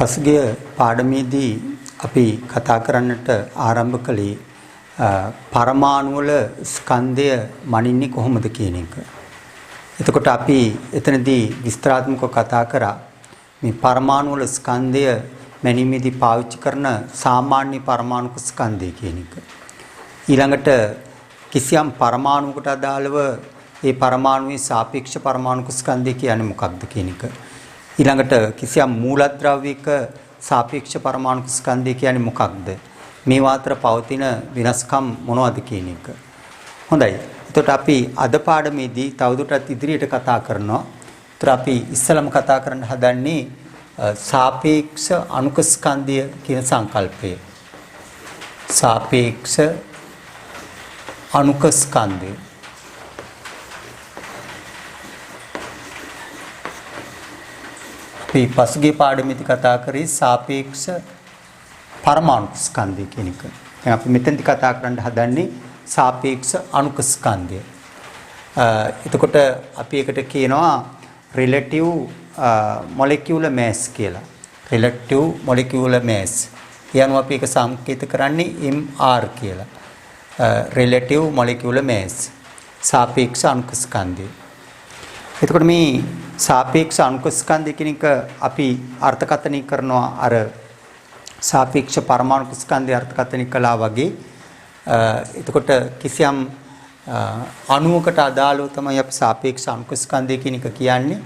පසුගිය පාඩමේදී අපි කතා කරන්නට ආරම්භ කළේ පරමාණු වල ස්කන්ධය මනින්නේ කොහොමද කියන එක. එතකොට අපි එතනදී විස්තරාත්මකව කතා කරා මේ පරමාණු වල ස්කන්ධය මැනීමේදී පාවිච්චි කරන සාමාන්‍ය පරමාණුක ස්කන්ධය කියන එක. ඊළඟට කිසියම් පරමාණුවකට අදාළව ඒ පරමාණුවේ සාපේක්ෂ පරමාණුක ස්කන්ධය කියන්නේ මොකක්ද කියන එක. ඊළඟට කිසියම් මූලද්‍රව්‍යයක සාපේක්ෂ පරමාණුක ස්කන්ධය කියන්නේ මොකක්ද? මේවා අතර පවතින වෙනස්කම් මොනවද කියන එක. හොඳයි. එතකොට අපි අද පාඩමේදී තවදුරටත් ඉදිරියට කතා කරනවා. ඒතර අපි ඉස්සලම කතා කරන්න හදන්නේ සාපේක්ෂ අණුක ස්කන්ධය කියන සංකල්පය. සාපේක්ෂ අණුක ස්කන්ධය. අපි පසුගිය පාඩමේදී කතා කරේ සාපේක්ෂ පරමාණු ස්කන්ධය කියන එක. දැන් අපි මෙතෙන්දී කතා කරන්න හදන්නේ සාපේක්ෂ අණුක ස්කන්ධය. එතකොට අපි එකට කියනවා relative molecular mass කියලා. relative molecular mass. යනවා අපි ඒක සංකේත කරන්නේ MR කියලා. relative molecular mass. සාපේක්ෂ අණුක ස්කන්ධය. එතකොට මේ සාපේක්ෂ අණුක ස්කන්ධය කියන එක අපි අර්ථකථනය කරනවා අර සාපේක්ෂ පරමාණු ස්කන්ධය අර්ථකථනය කළා වගේ. එතකොට කිසියම් අණුවකට අදාළව තමයි අපි සාපේක්ෂ අණුක ස්කන්ධය කියන එක කියන්නේ.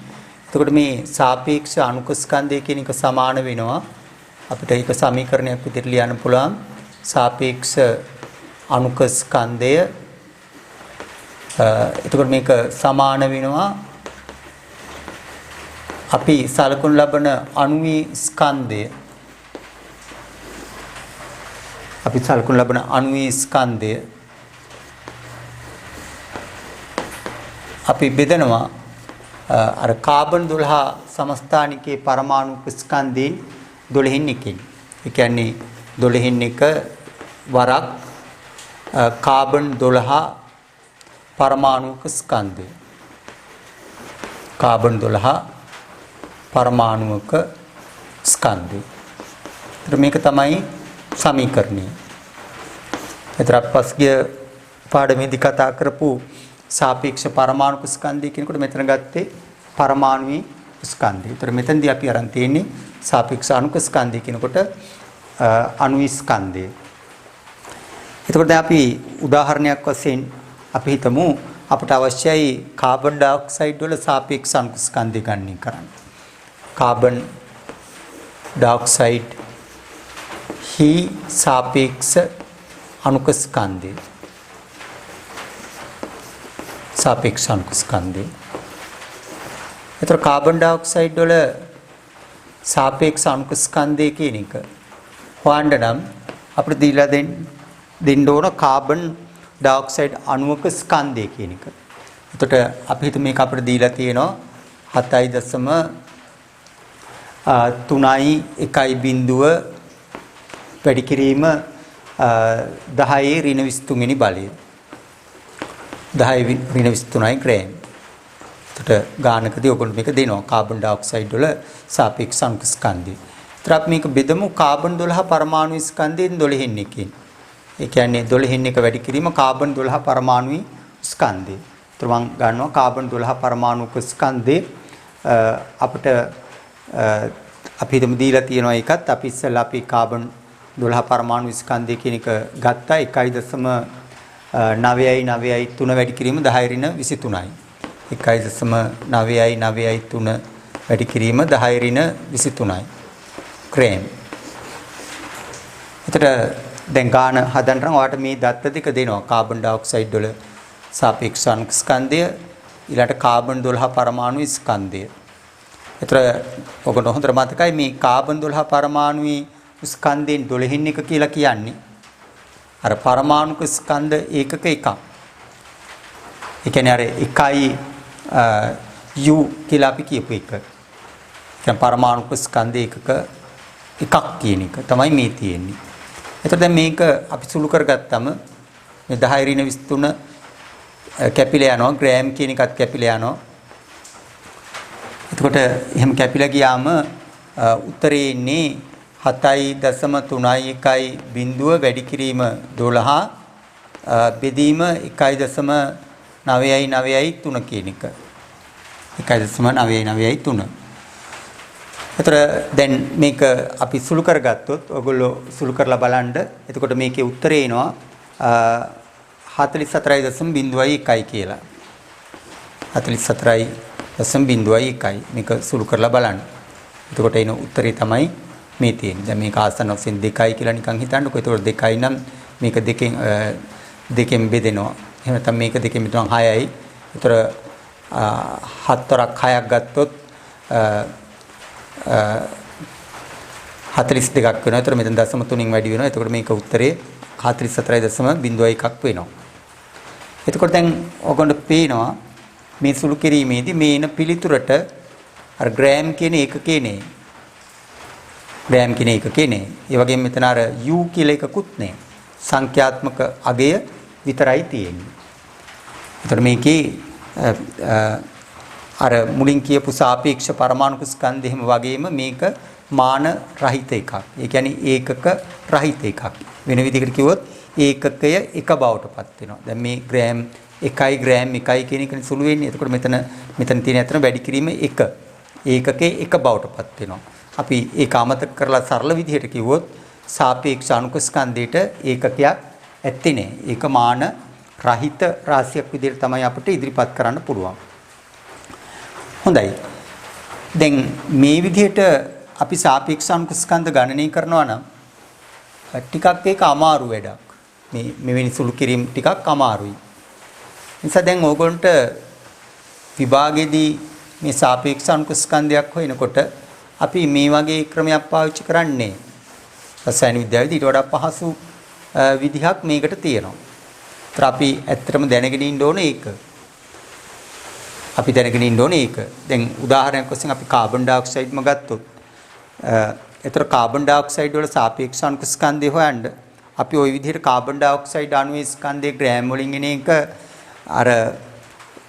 එතකොට මේ සාපේක්ෂ අණුක ස්කන්ධය කියන එක සමාන වෙනවා අපිට ඒක සමීකරණයක් විදිහට ලියන්න පුළුවන්. සාපේක්ෂ අණුක ස්කන්ධය එතකොට මේක සමාන වෙනවා අපි සලකුණු ලබන අණුවේ ස්කන්ධය අපි සලකුණු ලබන අණුවේ ස්කන්ධය අපි බෙදනවා අර කාබන් 12 සමස්ථානිකේ පරමාණුක ස්කන්ධයෙන් 12න් එකකින්. ඒ කියන්නේ 12න් එක වරක් කාබන් 12 පරමාණුක ස්කන්ධය. කාබන් 12 පරමාණුක ස්කන්ධය. මේක තමයි සමීකරණය. ඒතර පස්ගිය පාඩමේදී කතා කරපු සාපේක්ෂ පරමාණුක ස්කන්ධය කියනකොට මෙතන ගත්තේ පරමාණුවේ ස්කන්ධය. ඒතර මෙතනදී අපි අරන් තියෙන්නේ සාපේක්ෂ අණුක ස්කන්ධය කියනකොට අණුවේ ස්කන්ධය. එතකොට දැන් අපි උදාහරණයක් වශයෙන් අපි හිතමු අපට අවශ්‍යයි කාබන් ඩයොක්සයිඩ් වල සාපේක්ෂ අණුක ස්කන්ධය ගණනය කරන්න. කාබන් ඩයොක්සයිඩ් හි සාපේක්ෂ අණුක ස්කන්ධය. සාපේක්ෂ අණුක ස්කන්ධය. ඒතර කාබන් ඩයොක්සයිඩ් වල සාපේක්ෂ අණුක ස්කන්ධය කියන එක හොයන්න නම් අපිට දීලා දෙන්න ඕන කාබන් ඩයොක්සයිඩ් අණුවක ස්කන්ධය කියන එක. එතකොට අපි හිතමු මේක අපිට දීලා තියෙනවා 7.3.1 වැඩි කිරීම 10 ඍණ 23 වෙනි බලය. 10 ඍණ 23යි ග්‍රෑම්. එතකොට ගානකදී ඔයගොල්ලෝ මේක දෙනවා කාබන් ඩයොක්සයිඩ් වල සාපේක්ෂ අණුක ස්කන්ධය. ඒතර අපි මේක බෙදමු කාබන් 12 පරමාණු ස්කන්ධයෙන් 12න් එකකින්. ඒ කියන්නේ 12න් එක වැඩි කිරීම කාබන් 12 පරමාණුයි ස්කන්ධය. ඒතර මම ගන්නවා කාබන් 12 පරමාණුක ස්කන්ධය අපිට අපි හිතමු දීලා තියෙනවා එකත් අපි ඉස්සෙල්ලා අපි කාබන් 12 පරමාණු ස්කන්ධය කියන එක ගත්තා 1.9.9.3 වැඩි කිරීම 10 ඍණ 23යි. 1.9.9.3 වැඩි කිරීම 10 ඍණ 23යි. ග්‍රෑම්. එතකොට දැන් ගාන හදන්න නම් ඔයාලට මේ දත්ත දෙක දෙනවා. කාබන් ඩයොක්සයිඩ් වල සාපේක්ෂ අණුක ස්කන්ධය ඊළඟට කාබන් 12 පරමාණු ස්කන්ධය. ඒතර ඔයගොල්ලෝ හොඳට මතකයි මේ කාබන් 12 පරමාණුවේ ස්කන්ධයෙන් 12න් එක කියලා කියන්නේ අර පරමාණුක ස්කන්ධ ඒකක එකක්. ඒ කියන්නේ අර එකයි U කියලා අපි කියපු එක. කියන්නේ පරමාණුක ස්කන්ධ ඒකක එකක් කියන එක තමයි මේ තියෙන්නේ. එතකොට දැන් මේක අපි සුළු කරගත්තම මේ 10 ඍණ 23 කැපිලා යනවා ග්‍රෑම් කියන එකත් කැපිලා යනවා. එතකොට එහෙම කැපිලා ගියාම උත්තරේ ඉන්නේ 7.31 බිඳුව වැඩි කිරීම 12 බෙදීම 1.993 කියන එක. 1.993. එතකොට දැන් මේක අපි සුළු කරගත්තොත් ඔයගොල්ලෝ සුළු කරලා බලන්න. එතකොට මේකේ උත්තරේ එනවා 44.01 කියලා. 44.01 මේක සුළු කරලා බලන්න. එතකොට එන උත්තරේ තමයි මේ තියෙන්නේ. දැන් මේක ආසන්න වශයෙන් 2යි කියලා නිකන් හිතන්නකෝ. එතකොට 2යි නම් මේක දෙකෙන් බෙදෙනවා. එහෙම නැත්නම් මේක දෙකෙන් බෙදනවා 6යි. ඒතර 7 6ක් ගත්තොත් 42ක් වෙනවා. ඒතර මෙතන 0.3න් වැඩි වෙනවා. එතකොට මේක උත්තරේ 44.01ක් වෙනවා. එතකොට දැන් ඔයගොල්ලන්ට පේනවා මේ සුළු කිරීමේදී මේ එන පිළිතුරට අර ග්‍රෑම් කියන ඒකකේ නේ. ග්‍රෑම් කියන ඒකකේ නේ. ඒ වගේම මෙතන අර U කියලා එකකුත් නේ. සංඛ්‍යාත්මක අගය විතරයි තියෙන්නේ. එතකොට මේකේ අර මුලින් කියපු සාපේක්ෂ පරමාණු ස්කන්ධ එහෙම වගේම මේක මාන රහිත එකක්. ඒ කියන්නේ ඒකක රහිත එකක්. වෙන විදිහකට කිව්වොත් ඒකකය එක බවට පත් වෙනවා. දැන් මේ ග්‍රෑම් 1යි ග්‍රෑම් 1යි කියන එකනේ සුළු වෙන්නේ. එතකොට මෙතන තියෙන අතර වැඩි කිරීම 1. ඒකකේ එක බවට පත් වෙනවා. අපි ඒක අමතක කරලා සරල විදිහට කිව්වොත් සාපේක්ෂ අණුක ස්කන්ධයට ඒකකයක් ඇත්තේ නැහැ. ඒක මාන රහිත රාශියක් විදිහට තමයි අපිට ඉදිරිපත් කරන්න පුළුවන්. හොඳයි. දැන් මේ විදිහට අපි සාපේක්ෂ අණුක ස්කන්ධ ගණනය කරනවා නම් ටිකක් ඒක අමාරු වැඩක්. මේ මෙවැනි සුළු කිරීම ටිකක් අමාරුයි. නිසා දැන් ඕගොල්ලන්ට විභාගයේදී මේ සාපේක්ෂ අණුක ස්කන්ධයක් හොයනකොට අපි මේ වගේ ක්‍රමයක් පාවිච්චි කරන්නේ. රසායන විද්‍යාවේදී ඊට වඩා පහසු විදිහක් මේකට තියෙනවා. ඒතර අපි ඇත්තටම දැනගෙන ඉන්න ඕනේ ඒක. අපි දැනගෙන ඉන්න ඕනේ ඒක. දැන් උදාහරණයක් වශයෙන් අපි කාබන් ඩයොක්සයිඩ්ම ගත්තොත් ඒතර කාබන් ඩයොක්සයිඩ් වල සාපේක්ෂ අණුක ස්කන්ධය හොයන්න අපි ওই විදිහට කාබන් ඩයොක්සයිඩ් අණුවේ ස්කන්ධයේ ග්‍රෑම් වලින් එන එක අර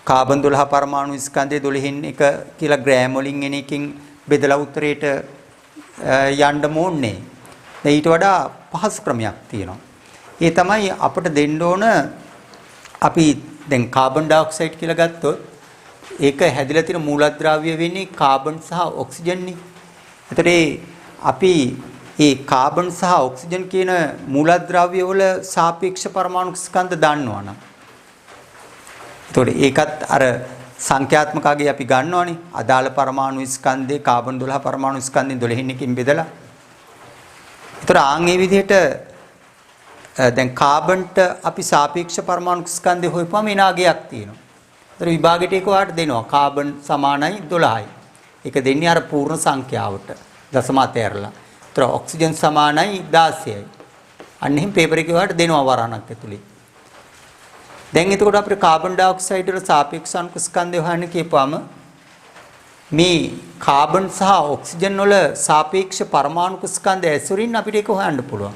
කාබන් 12 පරමාණු ස්කන්ධයේ 12න් එක කියලා ග්‍රෑම් වලින් එන එකකින් බෙදලා උත්තරේට යන්න ඕනේ. දැන් ඊට වඩා පහසු ක්‍රමයක් තියෙනවා. ඒ තමයි අපිට දෙන්න ඕන අපි දැන් කාබන් ඩයොක්සයිඩ් කියලා ගත්තොත් ඒක හැදිලා තියෙන මූලද්‍රව්‍ය වෙන්නේ කාබන් සහ ඔක්සිජන් නේ. ඒතර අපි ඒ කාබන් සහ ඔක්සිජන් කියන මූලද්‍රව්‍ය වල සාපේක්ෂ පරමාණු ස්කන්ධ දන්නවනම් එතකොට ඒකත් අර සංඛ්‍යාත්මක අගය අපි ගන්නවනේ. අදාළ පරමාණු ස්කන්ධේ කාබන් 12 පරමාණු ස්කන්ධෙන් 12 එකකින් බෙදලා. ඒතර ආන් ඒ විදිහට දැන් කාබන්ට අපි සාපේක්ෂ පරමාණු ස්කන්ධය හොයපුවම එන අගයක් තියෙනවා. ඒතර විභාගයට ඒක වාට දෙනවා. කාබන් සමානයි 12යි. ඒක දෙන්නේ අර පූර්ණ සංඛ්‍යාවට. දශම අතහැරලා. ඒතර ඔක්සිජන් සමානයි 16යි. අන්න එහෙම පේපර් එකේ වාට දෙනවා වරණක් ඇතුලේ. දැන් එතකොට අපිට කාබන් ඩයොක්සයිඩ් වල සාපේක්ෂ අණුක ස්කන්ධය හොයන්න කියපුවාම මේ කාබන් සහ ඔක්සිජන් වල සාපේක්ෂ පරමාණුක ස්කන්ධය ඇසුරින් අපිට ඒක හොයන්න පුළුවන්.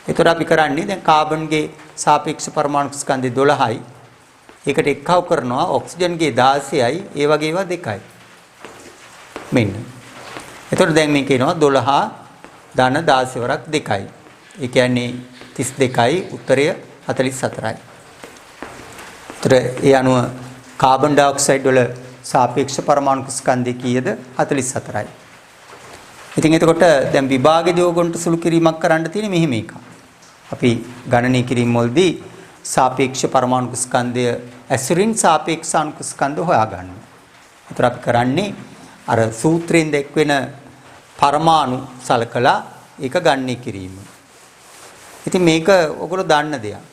එතකොට අපි කරන්නේ දැන් කාබන්ගේ සාපේක්ෂ පරමාණුක ස්කන්ධය 12යි. ඒකට එක්කව කරනවා ඔක්සිජන්ගේ 16යි. ඒ වගේ ඒවා දෙකයි. මෙන්න. එතකොට දැන් මේක එනවා 12 ධන 16 වරක් 2යි. ඒ කියන්නේ 32යි උත්තරය 44යි. ඒ අනුව කාබන් ඩයොක්සයිඩ් වල සාපේක්ෂ පරමාණු ස්කන්ධය කීයද 44යි. ඉතින් එතකොට දැන් විභාගයේදී ඕගොන්ට සුළු කිරීමක් කරන්න තියෙන්නේ මෙහෙම එකක්. අපි ගණනය කිරීම වලදී සාපේක්ෂ පරමාණු ස්කන්ධය ඇසුරින් සාපේක්ෂ අණු ස්කන්ධ හොයාගන්න. ඒතර අපි කරන්නේ අර සූත්‍රයෙන් දැක්වෙන පරමාණු සලකලා ඒක ගණනය කිරීම. ඉතින් මේක ඔයගොල්ලෝ දන්න දෙයක්.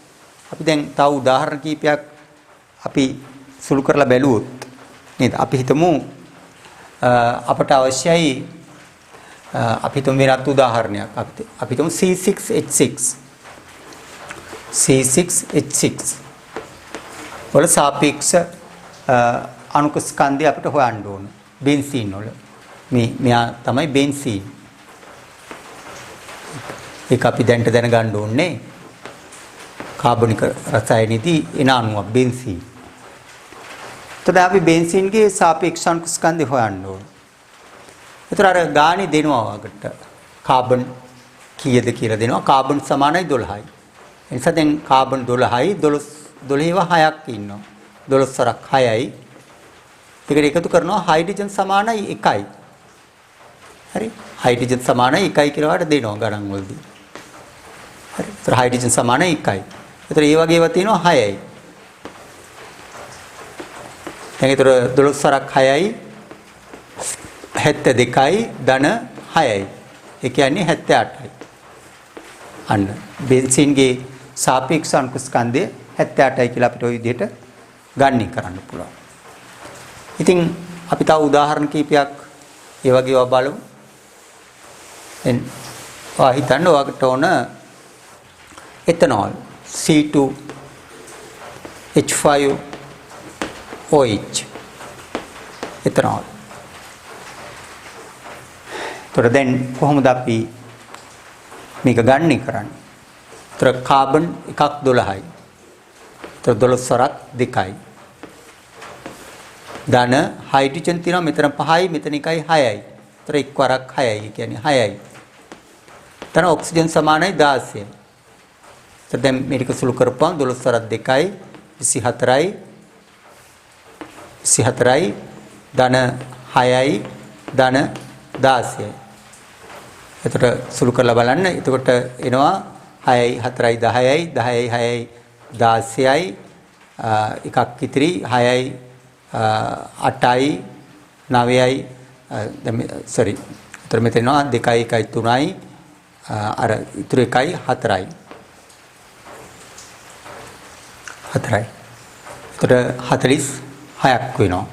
අපි දැන් තව උදාහරණ කීපයක් අපි සුළු කරලා බැලුවොත් නේද? අපි හිතමු අපට අවශ්‍යයි අපි හිතමු වෙනත් උදාහරණයක්. අපි හිතමු C6H6 වල සාපේක්ෂ අණුක ස්කන්ධය අපිට හොයන්න ඕන. බෙන්සීන් වල මෙයා තමයි බෙන්සීන්. ඒක අපි දැනගන්න ඕනේ. කාබනික රසායනයේදී එන අණුවක් බෙන්සීන්. එතකොට අපි බෙන්සීන්ගේ සාපේක්ෂ අණුක ස්කන්ධය හොයන්න ඕන. ඒතර අර ගාණි දෙනවා වකට කාබන් කීයද කියලා දෙනවා. කාබන් සමානයි 12යි. ඒ නිසා දැන් කාබන් 12යි 12ව 6ක් ඉන්නවා. 12 සරක් 6යි. ඒකට එකතු කරනවා හයිඩ්‍රජන් සමානයි 1යි. හරි. හයිඩ්‍රජන් සමානයි 1යි කියලා වට දෙනවා ගණන් වලදී. හරි. ඒතර හයිඩ්‍රජන් සමානයි 1යි. ඒතර ඒ වගේ ඒවා තියෙනවා 6යි. දැන් ඒතර 12 සරක් 6යි 72යි ධන 6යි. ඒ කියන්නේ 78යි. අන්න බෙන්සීන්ගේ සාපේක්ෂ අණු ස්කන්ධය 78යි කියලා අපිට ওই විදිහට ගණනය කරන්න පුළුවන්. ඉතින් අපි තව උදාහරණ කීපයක් ඒ වගේ ඒවා බලමු. දැන් ඔයා හිතන්න ඔයාලට ඕන එතනෝල් C2H5OH එතනෝල්. ඒතර දැන් කොහොමද අපි මේක ගණනය කරන්නේ? ඒතර කාබන් එකක් 12යි. ඒතර 12 සරක් 2යි. ධන හයිඩ්‍රජන් තියෙනවා මෙතන 5යි මෙතන 1යි 6යි. ඒතර එක් වරක් 6යි කියන්නේ 6යි. ධන ඔක්සිජන් සමානයි 16යි. ඒතර දැන් මේක සුළු කරපුවම 12 සරක් 2යි 24යි 24යි ධන 6යි ධන 16යි. එතකොට සුළු කරලා බලන්න. එතකොට එනවා 6යි 4යි 10යි 10යි 6යි 16යි එකක් ඉතිරි 6යි 8යි 9යි sorry. එතකොට මෙතන එනවා 2යි 1යි 3යි අර ඉතුරු එකයි 4යි. 4යි. එතකොට 46ක් වෙනවා.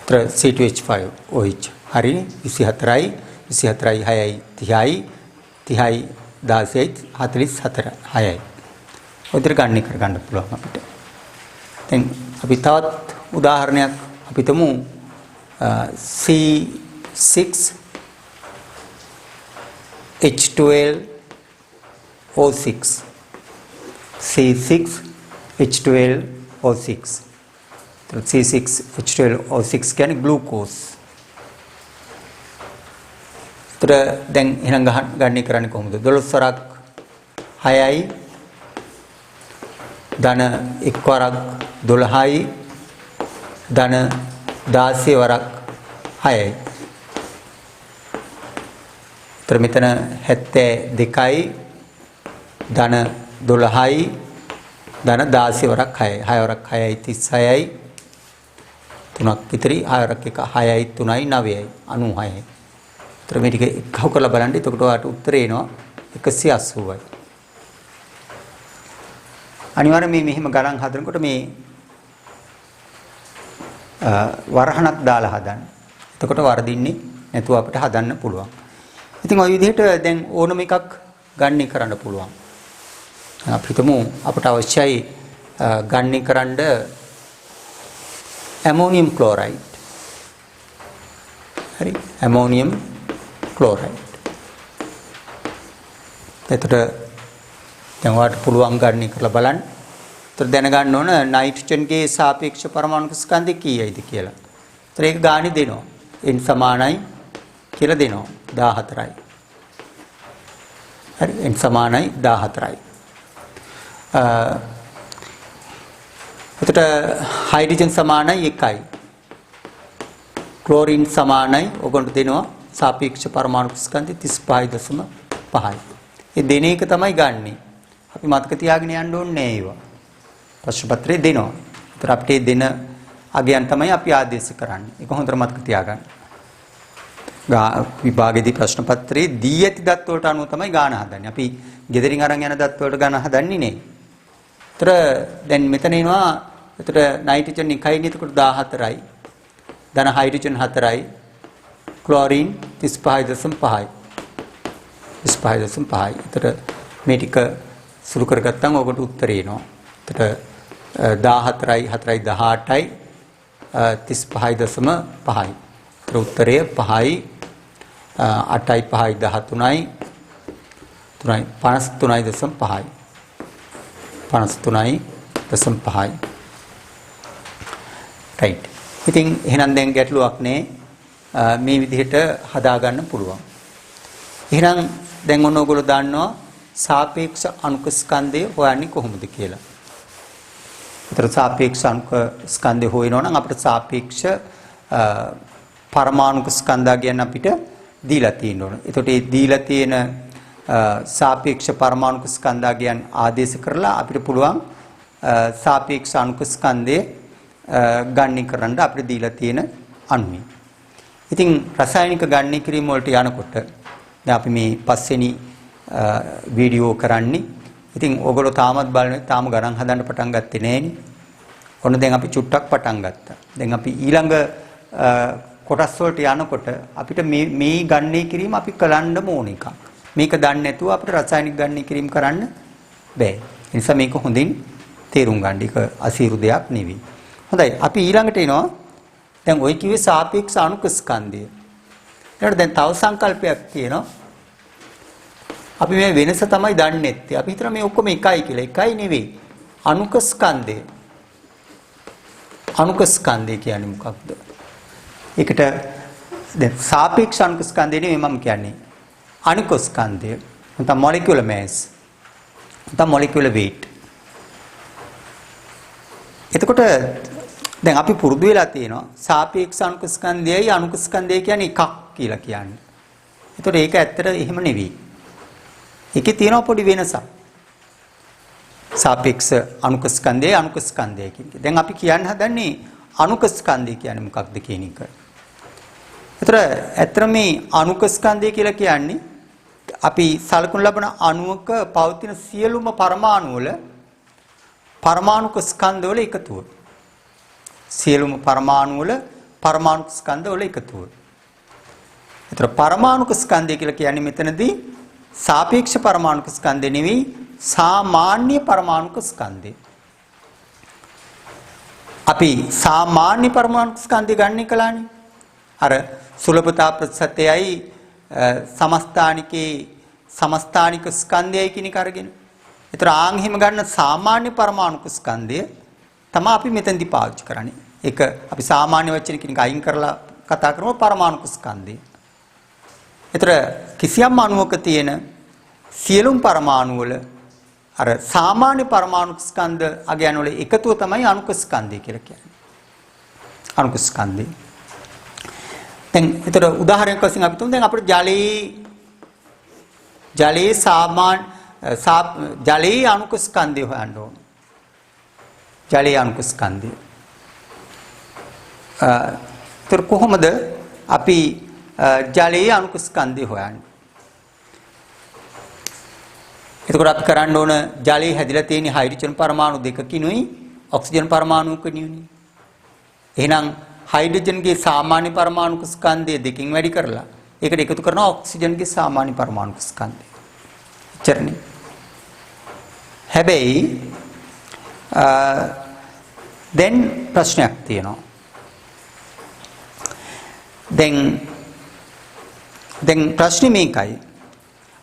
එතකොට C2H5OH හරි 24යි 24යි 6යි 30යි 30යි 16යි 44 6යි. උතර ගන්න කරගන්න පුළුවන් අපිට. දැන් අපි තවත් උදාහරණයක් අපි තමු C6H12O6 C6H12O6 C6H12O6 කියන්නේ ග්ලූකෝස්. ඒතර දැන් එහෙනම් ගන්න කරන්නේ කොහොමද? 12 වරක් 6යි ධන 1 වරක් 12යි ධන 16 වරක් 6යි. ඒතර මෙතන 72යි ධන 12යි ධන 16 වරක් 6යි. 6 වරක් 6යි 36යි 3ක් ඉතිරි 6 වරක් 1 6යි 3යි 9යි 96යි. ඒතර මේ ටික එකව කරලා බලන්න. එතකොට ඔයාලට උත්තරේ එනවා 180යි. අනිවාර්යයෙන් මේ මෙහෙම ගණන් හදනකොට මේ වරහණක් දාලා හදන්න. එතකොට වරදින්නේ නැතුව අපිට හදන්න පුළුවන්. ඉතින් ওই විදිහට දැන් ඕනම එකක් ගණනය කරන්න පුළුවන්. අපි හිතමු අපට අවශ්‍යයි ගණනය කරන්න ඇමෝනියම් ක්ලෝරයිඩ්. හරි ඇමෝනියම් ක්ලෝරයිඩ්. එතකොට දැන් ඔයාලට පුළුවන් ගණනය කරලා බලන්න. ඒතර දැනගන්න ඕන නයිට්‍රජන්ගේ සාපේක්ෂ පරමාණු ස්කන්ධය කීයයිද කියලා. ඒතර ඒක ගාණි දෙනවා. n සමානයි කියලා දෙනවා 14යි. හරි n සමානයි 14යි. එතකොට හයිඩ්‍රජන් සමානයි 1යි. ක්ලෝරින් සමානයි ඔයගොල්ලෝ දෙනවා සාපේක්ෂ පරමාණු ස්කන්ධය 35.5යි. ඒ දෙන එක තමයි ගන්නෙ. අපි මතක තියාගෙන යන්න ඕනේ ඒවා. ප්‍රශ්න පත්‍රයේ දෙනවා. ඒතර අපිට දෙන අගයන් තමයි අපි ආදේශ කරන්නේ. ඒක හොඳට මතක තියාගන්න. විභාගයේදී ප්‍රශ්න පත්‍රයේ දී ඇති දත් වලට අනුව තමයි ගාන හදන්නේ. අපි ගෙදරින් අරන් යන දත් වලට ගාන හදන්නේ නේ. ඒතර දැන් මෙතන එනවා. ඒතර නයිට්‍රජන් 1යි නේ. එතකොට 14යි. ධන හයිඩ්‍රජන් 4යි. ක්ලෝරින් 35.5යි. 35.5යි. ඒතර මේ ටික සුළු කරගත්තම ඔබට උත්තරේ එනවා. එතකොට 14යි 4යි 18යි 35.5යි. ඒතර උත්තරය 5යි 8යි 5යි 13යි 3යි 53.5යි. 53.5යි. right. ඉතින් එහෙනම් දැන් ගැටලුවක් නෑ. මේ විදිහට හදා ගන්න පුළුවන්. එහෙනම් දැන් ඔන්න ඔයගොල්ලෝ දන්නවා සාපේක්ෂ අණුක ස්කන්ධය හොයන්නේ කොහොමද කියලා. ඒතර සාපේක්ෂ අණුක ස්කන්ධය හොයනවා නම් අපිට සාපේක්ෂ පරමාණුක ස්කන්ධය ගැන අපිට දීලා තියෙන්න ඕන. ඒතකොට මේ දීලා තියෙන සාපේක්ෂ පරමාණුක ස්කන්ධය ගැන ආදේශ කරලා අපිට පුළුවන් සාපේක්ෂ අණුක ස්කන්ධය ගණනය කරන්න අපිට දීලා තියෙන අණුයි. ඉතින් රසායනික ගණනය කිරීම වලට යනකොට දැන් අපි මේ පස්වෙනි වීඩියෝ කරන්නේ. ඉතින් ඔයගොල්ලෝ තාමත් බලන්නේ තාම ගණන් හදන්න පටන් ගත්තේ නෑනේ. ඔන්න දැන් අපි චුට්ටක් පටන් ගත්තා. දැන් අපි ඊළඟ කොටස් වලට යනකොට අපිට මේ ගණනය කිරීම අපි කරන්නම ඕන එකක්. මේක දන්නේ නැතුව අපිට රසායනික ගණනය කිරීම කරන්න බෑ. ඒ නිසා මේක හොඳින් තේරුම් ගන්න. ඒක අසීරු දෙයක් නෙවෙයි. හොඳයි. අපි ඊළඟට එනවා. දැන් ඔය කිව්වේ සාපේක්ෂ අණුක ස්කන්ධය. ඊළඟට දැන් තව සංකල්පයක් තියෙනවා. අපි මේ වෙනස තමයි දන්නේ නැත්තේ. අපි හිතන මේ ඔක්කොම එකයි කියලා. එකයි නෙවෙයි. අණුක ස්කන්ධය. අණුක ස්කන්ධය කියන්නේ මොකක්ද? ඒකට දැන් සාපේක්ෂ අණුක ස්කන්ධය නෙවෙයි මම කියන්නේ. අණුක ස්කන්ධය. නැත්නම් molecular mass. නැත්නම් molecular weight. එතකොට දැන් අපි පුරුදු වෙලා තියෙනවා සාපේක්ෂ අණුක ස්කන්ධයයි අණුක ස්කන්ධය කියන්නේ එකක් කියලා කියන්නේ. එතකොට ඒක ඇත්තට එහෙම නෙවෙයි. ඒකේ තියෙනවා පොඩි වෙනසක්. සාපේක්ෂ අණුක ස්කන්ධයයි අණුක ස්කන්ධයයි කියන්නේ. දැන් අපි කියන්න හදන්නේ අණුක ස්කන්ධය කියන්නේ මොකක්ද කියන එක. ඒතර ඇත්තට මේ අණුක ස්කන්ධය කියලා කියන්නේ අපි සලකුණු ලබන අණුවක පවතින සියලුම පරමාණු වල පරමාණුක ස්කන්ධ වල එකතුව. සියලුම පරමාණු වල පරමාණුක ස්කන්ධ වල එකතුව. ඒතර පරමාණුක ස්කන්ධය කියලා කියන්නේ මෙතනදී සාපේක්ෂ පරමාණුක ස්කන්ධය නෙවෙයි සාමාන්‍ය පරමාණුක ස්කන්ධය. අපි සාමාන්‍ය පරමාණුක ස්කන්ධය ගන්න කලානේ. අර සුලභතා ප්‍රතිශතයයි සමස්ථානික ස්කන්ධයයි කියන එක අරගෙන. ඒතර ආන් හිම ගන්න සාමාන්‍ය පරමාණුක ස්කන්ධය තමයි අපි මෙතෙන්දී පාවිච්චි කරන්නේ. ඒක අපි සාමාන්‍ය වචන කෙනෙක් අයින් කරලා කතා කරමු පරමාණුක ස්කන්ධය. ඒතර කිසියම් අණුවක තියෙන සියලුම පරමාණු වල අර සාමාන්‍ය පරමාණුක ස්කන්ධ අගයන් වල එකතුව තමයි අණුක ස්කන්ධය කියලා කියන්නේ. අණුක ස්කන්ධය. දැන් ඒතර උදාහරණයක් වශයෙන් අපි තුමු දැන් අපිට ජලයේ අණුක ස්කන්ධය හොයන්න ඕන. ජලයේ අණුක ස්කන්ධය. ඒතර කොහොමද අපි ජලයේ අණුක ස්කන්ධය හොයන්නේ? එතකොට අපි කරන්න ඕන ජලයේ හැදිලා තියෙන හයිඩ්‍රජන් පරමාණු දෙකකිනුයි ඔක්සිජන් පරමාණුකකිනුයි. එහෙනම් හයිඩ්‍රජන්ගේ සාමාන්‍ය පරමාණුක ස්කන්ධය දෙකකින් වැඩි කරලා ඒකට එකතු කරනවා ඔක්සිජන්ගේ සාමාන්‍ය පරමාණුක ස්කන්ධය. එච්චරනේ. හැබැයි දැන් ප්‍රශ්නයක් තියෙනවා. දැන් ප්‍රශ්නේ මේකයි.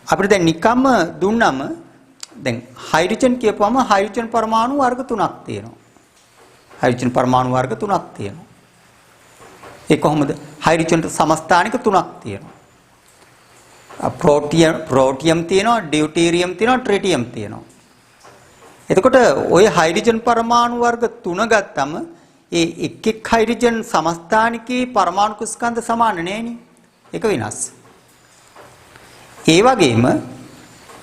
අපිට දැන් නිකම්ම දුන්නම දැන් හයිඩ්‍රජන් කියපුවම හයිඩ්‍රජන් පරමාණු වර්ග 3ක් තියෙනවා. හයිඩ්‍රජන් පරමාණු වර්ග 3ක් තියෙනවා. ඒ කොහොමද? හයිඩ්‍රජන්ට සමස්ථානික 3ක් තියෙනවා. ප්‍රෝටියම් තියෙනවා, ඩියුටීරියම් තියෙනවා, ට්‍රිටියම් තියෙනවා. එතකොට ওই හයිඩ්‍රජන් පරමාණු වර්ග 3 ගත්තම ඒ එක් හයිඩ්‍රජන් සමස්ථානිකේ පරමාණු ස්කන්ධ සමාන නෑනේ. ඒක වෙනස්. ඒ වගේම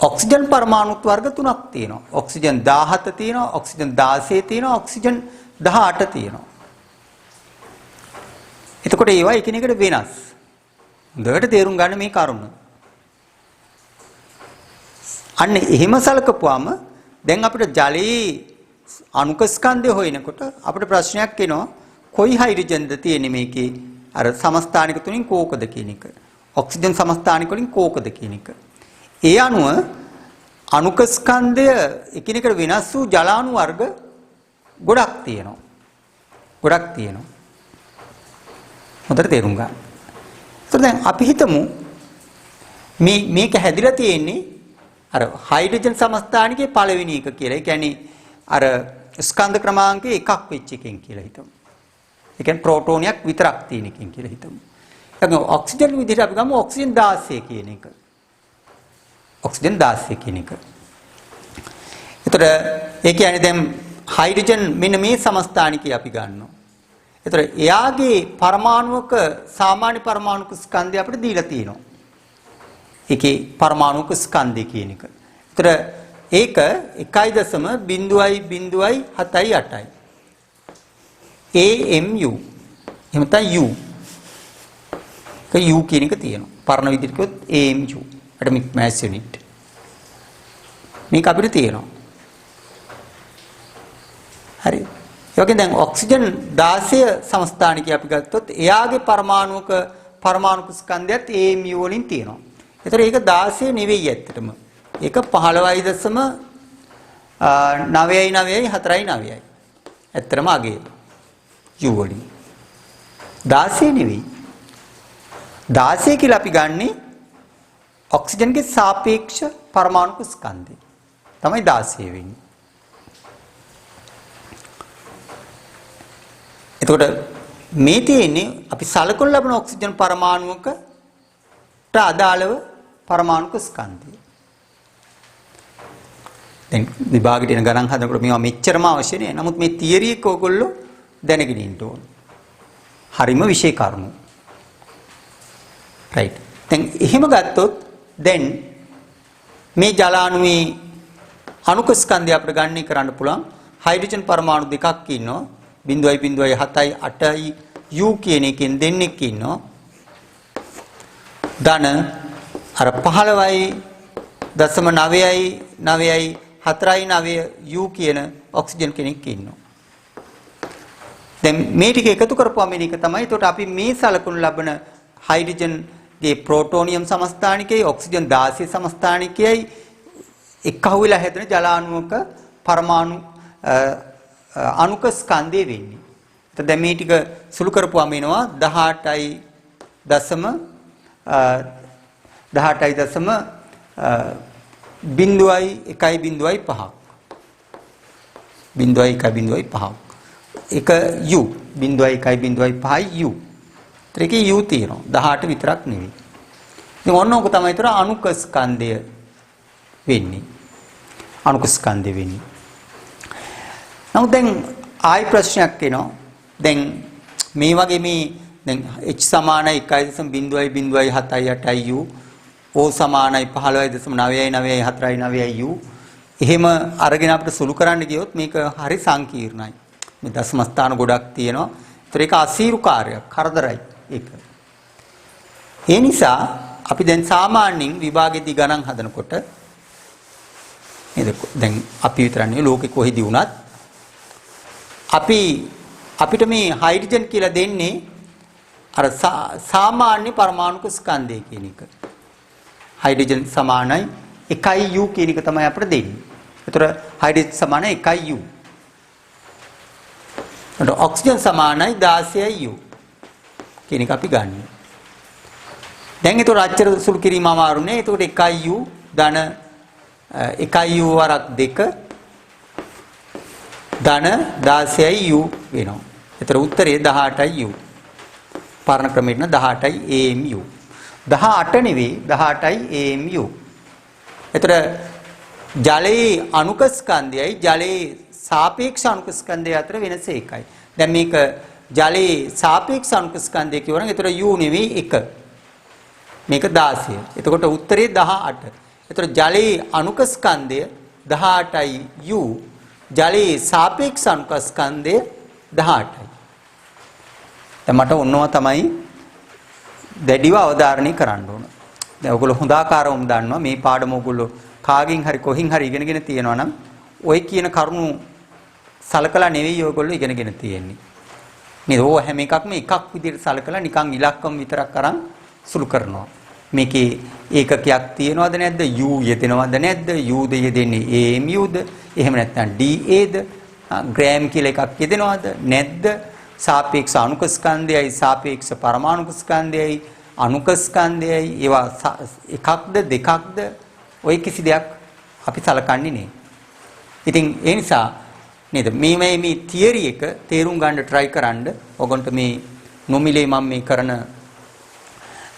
ඔක්සිජන් පරමාණු වර්ග 3ක් තියෙනවා. ඔක්සිජන් 17 තියෙනවා, ඔක්සිජන් 16 තියෙනවා, ඔක්සිජන් 18 තියෙනවා. එතකොට ඒවා එකිනෙකට වෙනස්. හොඳට තේරුම් ගන්න මේ කරුණ. අන්න එහෙම සලකපුවාම දැන් අපිට ජලයේ අණුක ස්කන්ධය හොයනකොට අපිට ප්‍රශ්නයක් එනවා කොයි හයිඩ්‍රජන්ද තියෙන්නේ මේකේ අර සමස්ථානික තුنين කෝකද කියන එක. ඔක්සිජන් සමස්ථානික වලින් කෝකද කියන එක. ඒ අණුව අණුක ස්කන්ධය එකිනෙකට වෙනස් වූ ජල අණු වර්ග ගොඩක් තියෙනවා. ගොඩක් තියෙනවා. හොඳට තේරුම් ගන්න. ඒතර දැන් අපි හිතමු මේක හැදිලා තියෙන්නේ අර හයිඩ්‍රජන් සමස්ථානිකේ පළවෙනි එක කියලා. ඒ කියන්නේ අර ස්කන්ධ ක්‍රමාංකයේ එකක් වෙච්ච එකෙන් කියලා හිතමු. ඒ කියන්නේ ප්‍රෝටෝනයක් විතරක් තියෙන එකෙන් කියලා හිතමු. දැන් ඔක්සිජන් විදිහට අපි ගමු ඔක්සිජන් 16 කියන එක. ඔක්සිජන් 16 කියන එක. එතකොට ඒ කියන්නේ දැන් හයිඩ්‍රජන් මෙන්න මේ සමස්ථානිකය අපි ගන්නවා. එතකොට එයාගේ පරමාණුක සාමාන්‍ය පරමාණුක ස්කන්ධය අපිට දීලා තියෙනවා. ඒකේ පරමාණුක ස්කන්ධය කියන එක. එතකොට ඒක 1.0.078යි. AMU. එහෙම නැත්නම් U. ඒක U කියන එක තියෙනවා. පරණ විදිහට කිව්වොත් AMU. Atomic Mass Unit. මේක අපිට තියෙනවා. හරි. ඒ වගේ දැන් ඔක්සිජන් 16 සමස්ථානිකය අපි ගත්තොත් එයාගේ පරමාණුක ස්කන්ධයත් AMU වලින් තියෙනවා. ඒතර ඒක 16 නෙවෙයි ඇත්තටම. ඒක 15.999.499යි. ඇත්තටම අගේ U වලින්. 16 නෙවෙයි. 16 කියලා අපි ගන්නෙ ඔක්සිජන්ගේ සාපේක්ෂ පරමාණුක ස්කන්ධය. තමයි 16 වෙන්නේ. එතකොට මේ තියෙන්නේ අපි සලකන ලබන ඔක්සිජන් පරමාණුවකට අදාළව පරමාණුක ස්කන්ධය. දැන් විභාගෙට එන ගණන් හදනකොට මේවා මෙච්චරම අවශ්‍ය නෑ. නමුත් මේ තියරි එක ඔයගොල්ලෝ දැනගෙන ඉන්න ඕන. හරිම විශේෂ කරුණු. රයිට්. දැන් එහෙම ගත්තොත් දැන් මේ ජල අණුවේ අණුක ස්කන්ධය අපිට ගණනය කරන්න පුළුවන්. හයිඩ්‍රජන් පරමාණු දෙකක් ඉන්නවා. 0.0.7යි U කියන එකෙන් දෙන්නෙක් ඉන්නවා. ධන අර 15.999 U කියන ඔක්සිජන් කෙනෙක් ඉන්නවා. දැන් මේ ටික එකතු කරපුවා මේක තමයි. එතකොට අපි මේ සලකුණු ලබන හයිඩ්‍රජන් ගේ ප්‍රෝටෝනියම් සමස්ථානිකයයි ඔක්සිජන් 16 සමස්ථානිකයයි එක්කහුව වෙලා හැදෙන ජල අණුවක පරමාණු අණුක ස්කන්ධය වෙන්නේ. එතකොට දැන් මේ ටික සුළු කරපුවාම එනවා 0.5. එක U 0.1.5 U. ඒකේ U තියෙනවා 18 විතරක් නෙවෙයි. ඉතින් ඔන්න ඕක තමයි ඒතර අණුක ස්කන්ධය වෙන්නේ. අණුක ස්කන්ධය වෙන්නේ. නමුත් දැන් ආයි ප්‍රශ්නයක් එනවා. දැන් මේ වගේ මේ දැන් H සමානයි 1.0.078යි U O සමානයි 15.999.499යි U එහෙම අරගෙන අපිට සුළු කරන්න ගියොත් මේක හරි සංකීර්ණයි. මේ දශම ස්ථාන ගොඩක් තියෙනවා. ඒතර ඒක අසීරු කාර්යයක්, කරදරයි ඒක. ඒ නිසා අපි දැන් සාමාන්‍යයෙන් විභාගෙදී ගණන් හදනකොට නේද දැන් අපි විතරන්නේ ලෝකෙ කොහෙදී වුණත් අපිට මේ හයිඩ්‍රජන් කියලා දෙන්නේ අර සාමාන්‍ය පරමාණුක ස්කන්ධය කියන එක. හයිඩ්‍රජන් සමානයි 1U කියන එක තමයි අපිට දෙන්නේ. ඒතර හයිඩ්‍රජන් සමානයි 1U. එතකොට ඔක්සිජන් සමානයි 16U කියන එක අපි ගන්නවා. දැන් ඒතර අච්චර සුළු කිරීම අමාරු නේ. ඒතකොට 1U ධන 1U වරක් 2 ධන 16U වෙනවා. ඒතර උත්තරේ 18U. පරණ ක්‍රමයට 18යි AMU. 18 නෙවෙයි 18යි AMU. ඒතර ජලයේ අණුක ස්කන්ධයයි ජලයේ සාපේක්ෂ අණුක ස්කන්ධය අතර වෙනස එකයි. දැන් මේක ජලයේ සාපේක්ෂ අණුක ස්කන්ධය කියවනම් ඒතර U නෙවෙයි 1. මේක 16. එතකොට උත්තරේ 18. ඒතර ජලයේ අණුක ස්කන්ධය 18යි U. ජලයේ සාපේක්ෂ අණුක ස්කන්ධය 18යි. දැන් මට ඔන්නවා තමයි දැඩිව අවධාරණය කරන්න ඕන. දැන් ඔයගොල්ලෝ හොඳාකාරවම දන්නවා මේ පාඩම ඔයගොල්ලෝ කාගෙන් හරි කොහින් හරි ඉගෙනගෙන තියෙනවා නම් ඔය කියන කරුණු සලකලා නෙවෙයි ඔයගොල්ලෝ ඉගෙනගෙන තියෙන්නේ. නේද? ඕව හැම එකක්ම එකක් විදිහට සලකලා නිකන් ඉලක්කම් විතරක් අරන් සුළු කරනවා. මේකේ ඒකකයක් තියෙනවද නැද්ද? U යෙදෙනවද නැද්ද? U ද යෙදෙන්නේ AMU ද? එහෙම නැත්නම් DA ද? ග්‍රෑම් කියලා එකක් යෙදෙනවද නැද්ද? සාපේක්ෂ අණුක ස්කන්ධයයි සාපේක්ෂ පරමාණුක ස්කන්ධයයි අණුක ස්කන්ධයයි ඒවා එකක්ද දෙකක්ද ඔය කිසි දෙයක් අපි සලකන්නේ නෑ. ඉතින් ඒ නිසා නේද මේ තියරි එක තේරුම් ගන්න try කරන්න. ඔයගොන්ට මේ නොමිලේ මම මේ කරන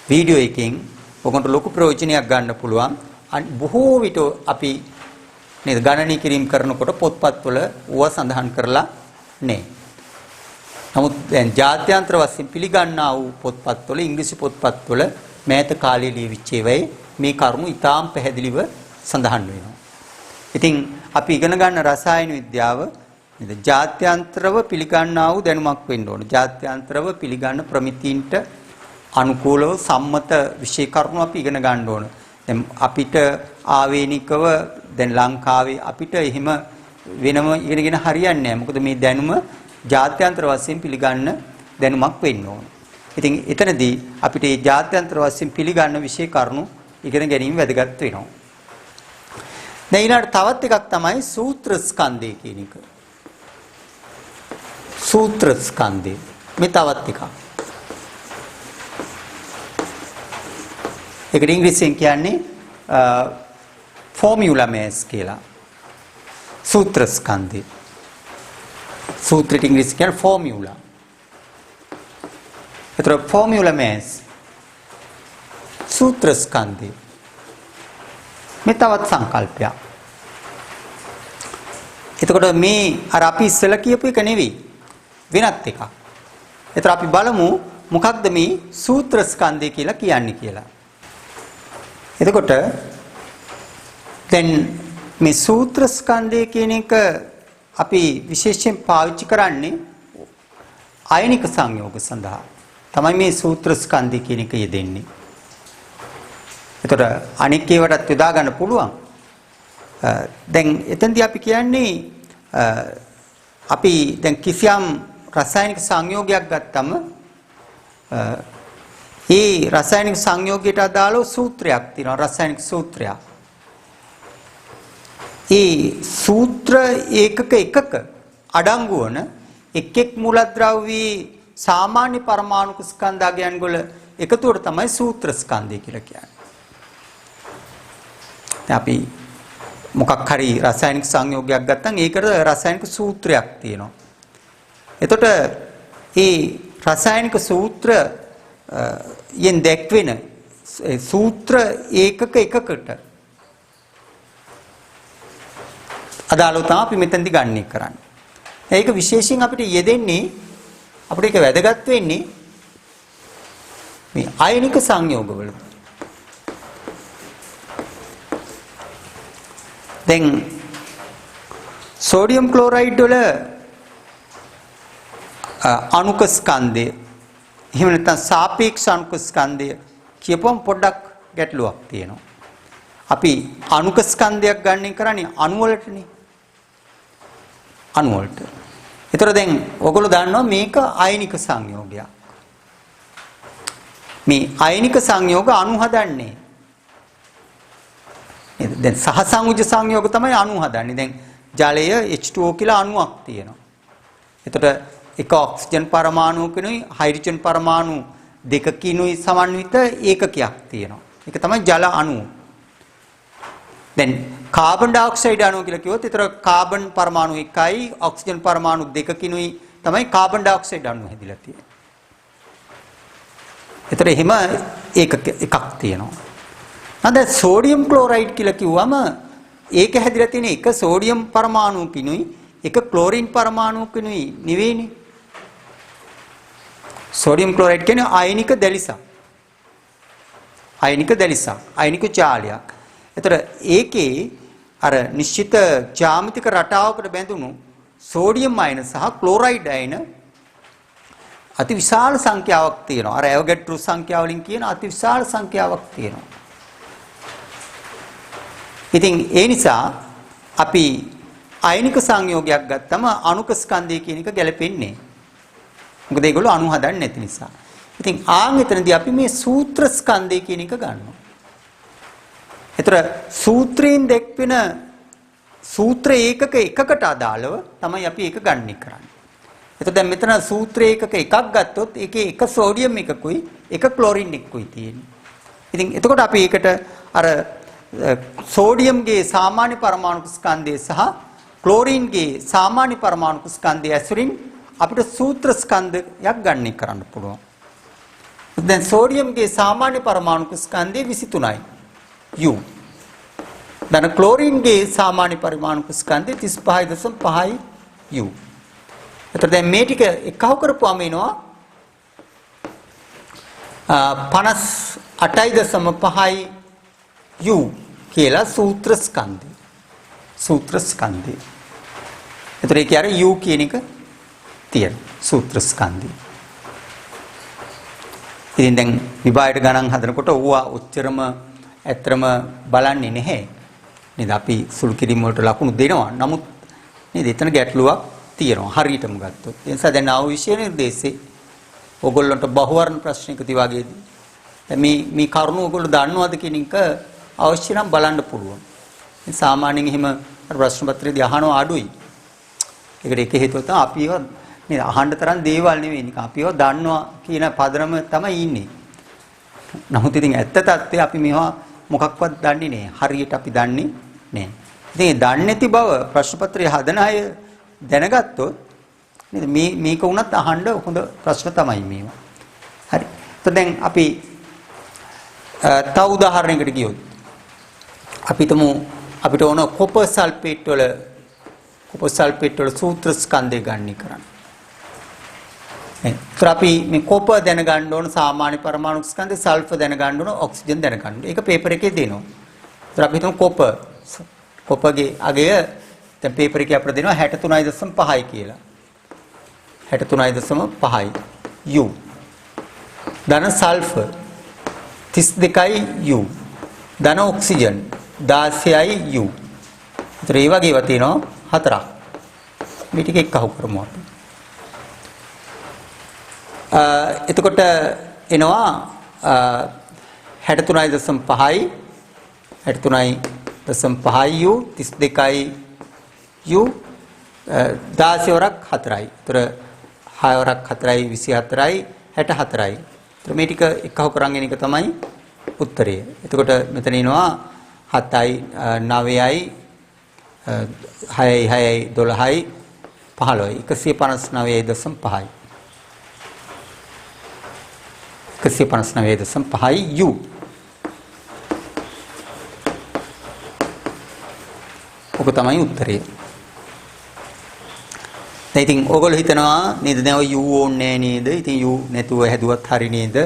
වීඩියෝ එකෙන් ඔයගොල්ලන්ට ලොකු ප්‍රයෝජනයක් ගන්න පුළුවන්. බොහෝ විට අපි නේද ගණනය කිරීම කරනකොට පොත්පත්වල ඌව සඳහන් කරලා නැහැ. නමුත් දැන් ජාත්‍යන්තර වශයෙන් පිළිගන්නා වූ පොත්පත්වල ඉංග්‍රීසි පොත්පත්වල මෑත කාලයේ ලියවිච්ච ඒවායේ මේ කරුණු ඉතාම පැහැදිලිව සඳහන් වෙනවා. ඉතින් අපි ඉගෙන ගන්න රසායන විද්‍යාව නේද ජාත්‍යන්තරව පිළිගන්නා වූ දැනුමක් වෙන්න ඕන. ජාත්‍යන්තරව පිළිගන්න ප්‍රමිතීන්ට අනුකූලව සම්මත විෂය කරුණු අපි ඉගෙන ගන්න ඕන. දැන් අපිට ආවේනිකව දැන් ලංකාවේ අපිට එහෙම වෙනම ඉගෙනගෙන හරියන්නේ නැහැ. මොකද මේ දැනුම ජාත්‍යන්තර වශයෙන් පිළිගන්න දැනුමක් වෙන්න ඕන. ඉතින් එතනදී අපිට මේ ජාත්‍යන්තර වශයෙන් පිළිගන්න විෂය කරුණු ඉගෙන ගැනීම වැදගත් වෙනවා. දැන් ඊළඟට තවත් එකක් තමයි සූත්‍ර ස්කන්ධය කියන එක. සූත්‍ර ස්කන්ධය මේ තවත් එකක්. ඒකට ඉංග්‍රීසියෙන් කියන්නේ ෆෝමියුලා මේස් කියලා. සූත්‍ර ස්කන්ධය. සූත්‍රයට ඉංග්‍රීසි කියන්නේ ෆෝමියුලා. ඒතර ෆෝමියුලා මේස් සූත්‍ර ස්කන්ධය. මේ තවත් සංකල්පයක්. එතකොට මේ අර අපි ඉස්සෙල්ලා කියපු එක නෙවෙයි වෙනත් එකක්. ඒතර අපි බලමු මොකක්ද මේ සූත්‍ර ස්කන්ධය කියලා කියන්නේ කියලා. එතකොට දැන් මේ සූත්‍ර ස්කන්ධය කියන එක අපි විශේෂයෙන් පාවිච්චි කරන්නේ අයනික සංයෝග සඳහා. තමයි මේ සූත්‍ර ස්කන්ධය කියන එක යෙදෙන්නේ. එතකොට අනෙක් ඒවාටත් යොදා ගන්න පුළුවන්. දැන් එතෙන්දී අපි කියන්නේ අපි දැන් කිසියම් රසායනික සංයෝගයක් ගත්තම ඒ රසායනික සංයෝගයට අදාළව සූත්‍රයක් තියෙනවා රසායනික සූත්‍රයක්. ඒ සූත්‍ර ඒකක එකක අඩංගු වන එක් එක් මූලද්‍රව්‍යයේ සාමාන්‍ය පරමාණුක ස්කන්ධයන් වල එකතුවට තමයි සූත්‍ර ස්කන්ධය කියලා කියන්නේ. දැන් අපි මොකක් හරි රසායනික සංයෝගයක් ගත්තම ඒකට රසායනික සූත්‍රයක් තියෙනවා. එතකොට මේ රසායනික සූත්‍ර යෙන් දැක්වෙන සූත්‍ර ඒකක එකකට අදාළව තමයි අපි මෙතනදි ගන්න කරන්නේ. ඒක විශේෂයෙන් අපිට යෙදෙන්නේ අපිට ඒක වැදගත් වෙන්නේ මේ අයනික සංයෝගවල. දැන් සෝඩියම් ක්ලෝරයිඩ් වල අණුක ස්කන්ධය එහෙම නැත්නම් සාපේක්ෂ අණුක ස්කන්ධය කියපුවම පොඩ්ඩක් ගැටලුවක් තියෙනවා. අපි අණුක ස්කන්ධයක් ගන්න කරන්නේ අණු වලටනේ. අණු වලට. ඒතර දැන් ඔයගොල්ලෝ දන්නවා මේක අයනික සංයෝගයක්. මේ අයනික සංයෝග අණු හදන්නේ. නේද? දැන් සහසංයුජ සංයෝග තමයි අණු හදන්නේ. දැන් ජලය H2O කියලා අණුවක් තියෙනවා. එතකොට එක ඔක්සිජන් පරමාණුකිනුයි හයිඩ්‍රජන් පරමාණු දෙකකිනුයි සමන්විත ඒකකයක් තියෙනවා. ඒක තමයි ජල අණුව. දැන් කාබන් ඩයොක්සයිඩ් අණුව කියලා කිව්වොත් ඒතර කාබන් පරමාණු එකයි ඔක්සිජන් පරමාණු දෙකකිනුයි තමයි කාබන් ඩයොක්සයිඩ් අණුව හැදිලා තියෙන්නේ. ඒතර එහෙම එකක් තියෙනවා. නැද සෝඩියම් ක්ලෝරයිඩ් කියලා කිව්වම ඒක හැදිලා තියෙන එක සෝඩියම් පරමාණුකිනුයි එක ක්ලෝරින් පරමාණුකිනුයි නෙවෙයිනේ. සෝඩියම් ක්ලෝරයිඩ් කියන්නේ අයනික දැලිසක්. අයනික දැලිසක්. අයනික ජාලයක්. ඒතර ඒකේ අර නිශ්චිත ජ්‍යාමිතික රටාවකට බැඳුණු සෝඩියම් අයන සහ ක්ලෝරයිඩ් අයන අති විශාල සංඛ්‍යාවක් තියෙනවා. අර ඇවොගැඩ්‍රෝ සංඛ්‍යාව වලින් කියන අති විශාල සංඛ්‍යාවක් තියෙනවා. ඉතින් ඒ නිසා අපි අයනික සංයෝගයක් ගත්තම අණුක ස්කන්ධය කියන එක ගැලපෙන්නේ. මොකද ඒගොල්ලෝ අණු හදන්නේ නැති නිසා. ඉතින් ආන් එතනදී අපි මේ සූත්‍ර ස්කන්ධය කියන එක ගන්නවා. ඒතර සූත්‍රයෙන් දැක්වෙන සූත්‍ර ඒකක එකකට අදාළව තමයි අපි ඒක ගන්න කරන්නේ. එතකොට දැන් මෙතන සූත්‍ර ඒකක එකක් ගත්තොත් ඒකේ එක සෝඩියම් එකකුයි එක ක්ලෝරින් එකකුයි තියෙන්නේ. ඉතින් එතකොට අපි ඒකට අර සෝඩියම්ගේ සාමාන්‍ය පරමාණු ස්කන්ධය සහ ක්ලෝරින්ගේ සාමාන්‍ය පරමාණු ස්කන්ධය ඇසුරින් අපිට සූත්‍ර ස්කන්ධයක් ගන්න කරන්න පුළුවන්. දැන් සෝඩියම්ගේ සාමාන්‍ය පරමාණු ස්කන්ධය 23යි U. දැන් ක්ලෝරින්ගේ සාමාන්‍ය පරමාණු ස්කන්ධය 35.5යි U. එතකොට දැන් මේ ටික එකහව කරපුවාම එනවා 58.5යි U කියලා සූත්‍ර ස්කන්ධය. සූත්‍ර ස්කන්ධය. එතකොට ඒ කියන්නේ U කියන එක තියෙන සූත්‍ර ස්කන්ධය. ඉතින් දැන් විභාගයට ගණන් හදනකොට ඕවා උච්චරම ඇත්තරම බලන්නේ නැහැ. නේද? අපි සුළු කිරීම වලට ලකුණු දෙනවා. නමුත් නේද? එතන ගැටලුවක් තියෙනවා. හරියටම ගත්තොත්. ඒ නිසා දැන් ආව විෂය නිර්දේශේ ඕගොල්ලන්ට බහුවර්ණ ප්‍රශ්නිකති වගේදී දැන් මේ කරුණු ඕගොල්ලෝ දන්නවද කියන එක අවශ්‍ය නම් බලන්න පුළුවන්. ඉතින් සාමාන්‍යයෙන් එහෙම ප්‍රශ්න පත්‍රයේදී අහනවා අඩුයි. ඒකට එක හේතුව තමයි අපි ඒවා නේද අහන්න තරම් දේවල් නෙවෙයි නිකන් අපි ඒවා දන්නවා කියන පදනම තමයි ඉන්නේ. නමුත් ඉතින් ඇත්ත තත්ත්වය අපි මේවා මොකක්වත් දන්නේ නැහැ. හරියට අපි දන්නේ නැහැ. ඉතින් ඒ දන්නේ නැති බව ප්‍රශ්න පත්‍රයේ හදන අය දැනගත්තොත් නේද මේක වුණත් අහන්න හොඳ ප්‍රශ්න තමයි මේවා. හරි. දැන් අපි තව උදාහරණයකට ගියොත් අපි හිතමු අපිට ඕන කොපර් සල්ෆේට් වල සූත්‍ර ස්කන්ධය ගන්න කරන්න. ඒතර අපි මේ කොපර් දැනගන්න ඕන සාමාන්‍ය පරමාණු ස්කන්ධය, සල්ෆර් දැනගන්න ඕන, ඔක්සිජන් දැනගන්න ඕන. ඒක පේපර් එකේ දෙනවා. ඒතර අපි හිතමු කොපර්ගේ අගය දැන් පේපර් එකේ අපිට දෙනවා 63.5යි කියලා. 63.5යි U. ධන සල්ෆර් 32යි U. ධන ඔක්සිජන් 16යි U. ඒතර ඒ වගේ ඒවා තියෙනවා හතරක්. මේ ටික එක්කහුව කරමු අපි. එතකොට එනවා 63.5යි 63.5යි U 32යි U 16 වරක් 4යි. ඒතර 6 වරක් 4යි 24යි 64යි. ඒතර මේ ටික එක්කහුව කරන් එන එක තමයි උත්තරය. එතකොට මෙතන එනවා 7යි 9යි 6යි 6යි 12යි 15යි 159.5යි 159.5යි U. ඔක තමයි උත්තරය. දැන් ඉතින් ඕගොල්ලෝ හිතනවා නේද දැන් ඔය U ඕනේ නේද? ඉතින් U නැතුව හැදුවත් හරි නේද?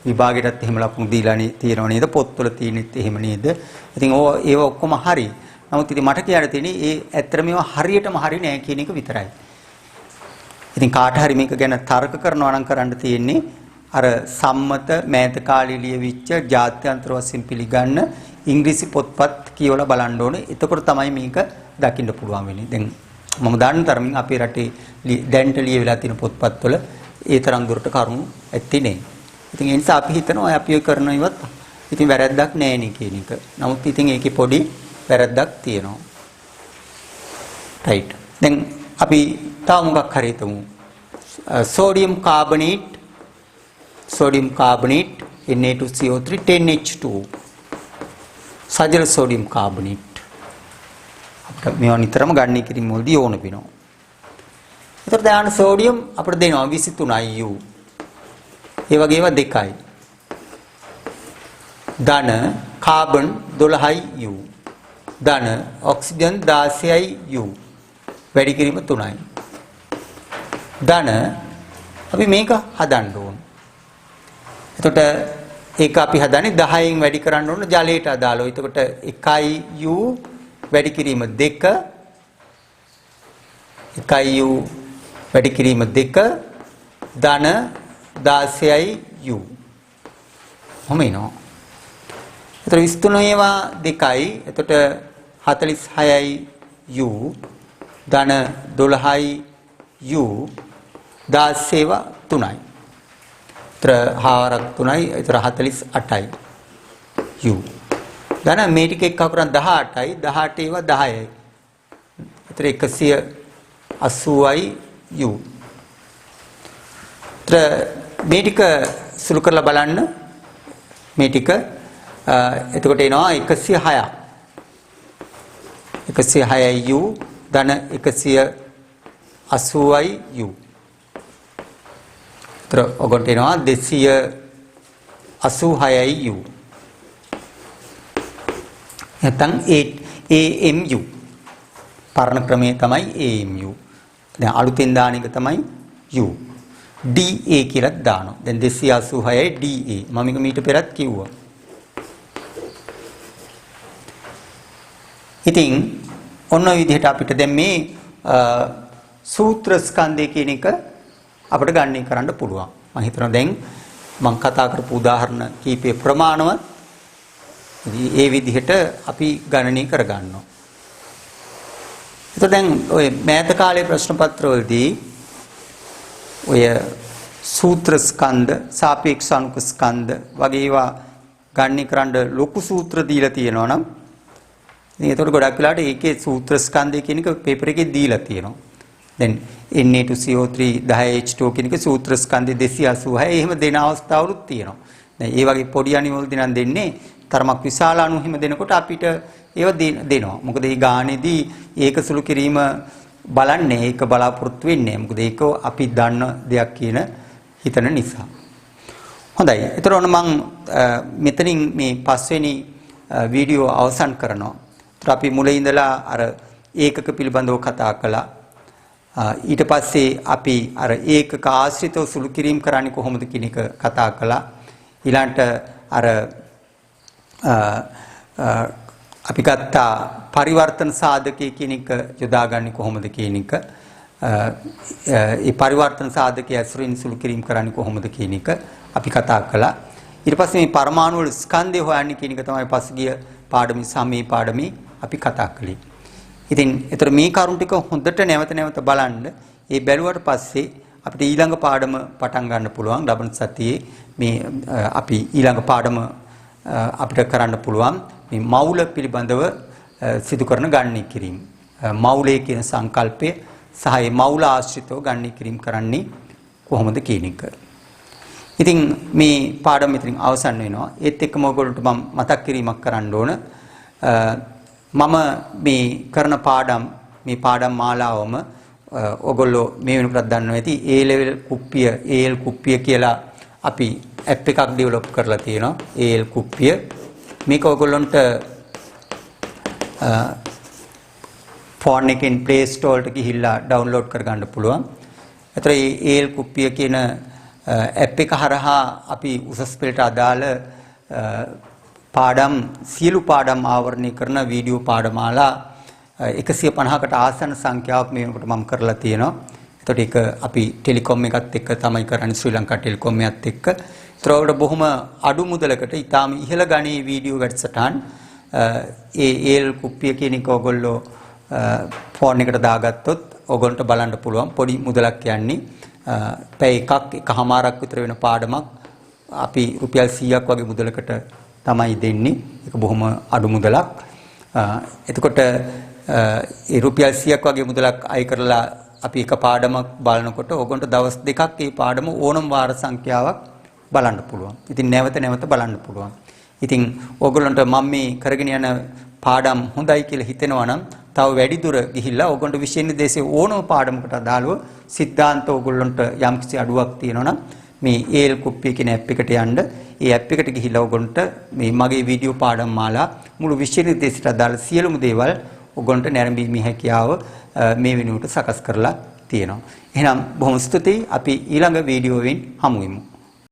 විභාගෙටත් එහෙම ලකුණු දීලා තියෙනව නේද? පොත්වල තියෙනෙත් එහෙම නේද? ඉතින් ඒව ඔක්කොම හරි. නමුත් ඉතින් මට කියන්න තියෙන්නේ ඒ ඇත්තට මේවා හරියටම හරි නෑ කියන එක විතරයි. ඉතින් කාට හරි මේක ගැන තර්ක කරනවා නම් කරන්න තියෙන්නේ අර සම්මත මෑත කාලේ ලියවිච්ච ජාත්‍යන්තර වශයෙන් පිළිගන්න ඉංග්‍රීසි පොත්පත් කියවලා බලන්න ඕනේ. එතකොට තමයි මේක දකින්න පුළුවන් වෙන්නේ. දැන් මම දන්න තරමින් අපේ රටේ දැන්ට ලියවිලා තියෙන පොත්පත්වල ඒ තරම් දුරට කරුණු ඇත්තේ නෑ. ඉතින් ඒ නිසා අපි හිතනවා අපි ඔය කරන ඉවත් ඉතින් වැරද්දක් නෑ නේ කියන එක. නමුත් ඉතින් ඒකේ පොඩි වැරද්දක් තියෙනවා. රයිට්. දැන් අපි තව මොකක් හරි හිතමු. සෝඩියම් කාබනේට් Na2CO3 10H2 සජල සෝඩියම් කාබනේට් අපිට මේවා නිතරම ගන්න කිරීම වලදී ඕන වෙනවා. ඒතර දැන් සෝඩියම් අපිට දෙනවා 23යි U. ඒ වගේ ඒවා දෙකයි. ධන කාබන් 12යි U. ධන ඔක්සිජන් 16යි U. වැඩි කිරීම 3යි. ධන අපි මේක හදන්න ඕන. එතකොට ඒක අපි හදන්නේ 10න් වැඩි කරන්න ඕන ජලයට අදාළව. එතකොට 1යි U වැඩි කිරීම 2 1යි U වැඩි කිරීම 2 ධන 16යි U. කොහොම එනවා? එතකොට 23 ඒවා 2යි. එතකොට 46යි U ධන 12යි U 16 ඒවා 3යි. එතකොට 4ක් 3යි. එතකොට 48යි U. ධන මේ ටික එක්ක කරන් 18යි. 18 ඒවා 10යි. එතකොට 180යි U. මේ ටික සුළු කරලා බලන්න මේ ටික එතකොට එනවා 106ක් 106යි U ධන 180යි U. එතකොට ඔගොන්ට එනවා 200 86යි u. නැත්නම් AMU. පරණ ක්‍රමයේ තමයි AMU. දැන් අලුතෙන් දාන එක තමයි U. DA කියලා දානවා. දැන් 286යි DA. මම මේක මීට පෙරත් කිව්වා. ඉතින් ඔන්න ඔය විදිහට අපිට දැන් මේ සූත්‍ර ස්කන්ධය කියන එක අපිට ගණනය කරන්න පුළුවන්. මම හිතනවා දැන් මම කතා කරපු උදාහරණ කීපේ ප්‍රමාණවත් ඒ විදිහට අපි ගණනය කරගන්නවා. එතකොට දැන් ඔය මෑත කාලේ ප්‍රශ්න පත්‍රවලදී ඔය සූත්‍ර ස්කන්ධ, සාපේක්ෂ අනුක ස්කන්ධ වගේ ඒවා ගණනය කරන්න ලොකු සූත්‍ර දීලා තියෙනවා නම් ඉතින් ඒතකොට ගොඩක් වෙලාවට ඒකේ සූත්‍ර ස්කන්ධය කියන එක පේපර් එකේ දීලා තියෙනවා. දැන් Na2CO3 10H2 කියන එක සූත්‍ර ස්කන්ධය 286 එහෙම දෙන අවස්ථාවලුත් තියෙනවා. දැන් ඒ වගේ පොඩි අණුවලදී නම් දෙන්නේ තරමක් විශාල අණු හිම දෙනකොට අපිට ඒව දෙනවා. මොකද මේ ගානේදී ඒක සුළු කිරීම බලන්නේ ඒක බලාපොරොත්තු වෙන්නේ. මොකද ඒක අපි දන්න දෙයක් කියන හිතන නිසා. හොඳයි. ඒතර මම මෙතනින් මේ පස්වෙනි වීඩියෝ අවසන් කරනවා. ඒතර අපි මුලින් ඉඳලා අර ඒකක පිළිබඳව කතා කළා. ඊට පස්සේ අපි අර ඒකක ආශ්‍රිතව සුළු කිරීම කරන්නේ කොහොමද කියන එක කතා කළා. ඊළඟට අර අපි ගත්තා පරිවර්තන සාධකය කියන එක යොදාගන්නේ කොහොමද කියන එක. ඒ පරිවර්තන සාධකයේ ඇසුරින් සුළු කිරීම කරන්නේ කොහොමද කියන එක අපි කතා කළා. ඊට පස්සේ මේ පරමාණු වල ස්කන්ධය හොයන්නේ කියන එක තමයි පසුගිය පාඩමේ සමේ පාඩමේ අපි කතා කළේ. ඉතින් ඒතර මේ කරුණ ටික හොඳට නැවත බලන්න. ඒ බැලුවට පස්සේ අපිට ඊළඟ පාඩම පටන් ගන්න පුළුවන්. ලබන සතියේ මේ අපි ඊළඟ පාඩම අපිට කරන්න පුළුවන් මේ මෞල පිළිබඳව සිදු කරන ගණනය කිරීම. මෞලය කියන සංකල්පය සහ මේ මෞල ආශ්‍රිතව ගණනය කිරීම කරන්නේ කොහොමද කියන එක. ඉතින් මේ පාඩම මෙතනින් අවසන් වෙනවා. ඒත් එක්කම ඔයගොල්ලන්ට මම මතක් කිරීමක් කරන්න ඕන. මම මේ කරන මේ පාඩම් මාලාවම ඔයගොල්ලෝ මේ වෙනකොට දන්නවා ඇති A level කුප්පිය AL කුප්පිය කියලා අපි ඇප් එකක් ඩෙවලොප් කරලා තියෙනවා. AL කුප්පිය මේක ඔයගොල්ලන්ට ෆෝන් එකෙන් Play Store එකට ගිහිල්ලා ඩවුන්ලෝඩ් කරගන්න පුළුවන්. ඒතර මේ AL කුප්පිය කියන ඇප් එක හරහා අපි උසස් පෙළට අදාළ පාඩම් සියලු පාඩම් ආවරණය කරන වීඩියෝ පාඩමාලා 150කට ආසන්න සංඛ්‍යාවක් මේ වෙනකොට මම කරලා තියෙනවා. එතකොට ඒක අපි ටෙලිකොම් එකත් එක්ක තමයි කරන්නේ ශ්‍රී ලංකා ටෙලිකොම් එකත් එක්ක. ඒතරවට බොහොම අඩු මුදලකට ඊටාම ඉහළ ගණයේ වීඩියෝ වැඩසටහන් AL කුප්පිය කියන එක ඔයගොල්ලෝ ෆෝන් එකට දාගත්තොත් ඔයගොල්ලන්ට බලන්න පුළුවන්. පොඩි මුදලක් යන්නේ. පැය එකමාරක් විතර වෙන පාඩමක් අපි රුපියල් 100ක් වගේ මුදලකට තමයි දෙන්නේ. ඒක බොහොම අඩු මුදලක්. එතකොට ඒ රුපියල් 100ක් වගේ මුදලක් අය කරලා අපි එක පාඩමක් බලනකොට ඕගොන්ට දවස් දෙකක් ඒ පාඩම ඕනම වාර සංඛ්‍යාවක් බලන්න පුළුවන්. ඉතින් නැවත බලන්න පුළුවන්. ඉතින් ඕගොල්ලන්ට මම මේ කරගෙන යන පාඩම් හොඳයි කියලා හිතෙනවා නම් තව වැඩි දුර ගිහිල්ලා ඕගොන්ට විෂය නිර්දේශයේ ඕනම පාඩමකට අදාළව සිද්ධාන්ත ඕගොල්ලන්ට යම්කිසි අඩුවක් තියෙනවා නම් මේ AL කුප්පිය කියන ඇප් එකට යන්න. ඒ ඇප් එකට ගිහිල්ලා ඔයගොල්ලන්ට මේ මගේ වීඩියෝ පාඩම් මාලා මුළු විෂය නිර්දේශයට අදාළ සියලුම දේවල් ඔයගොල්ලන්ට නැරඹීමේ හැකියාව මේ වෙනුවට සකස් කරලා තියෙනවා. එහෙනම් බොහොම ස්තුතියි. අපි ඊළඟ වීඩියෝවෙන් හමු වෙමු.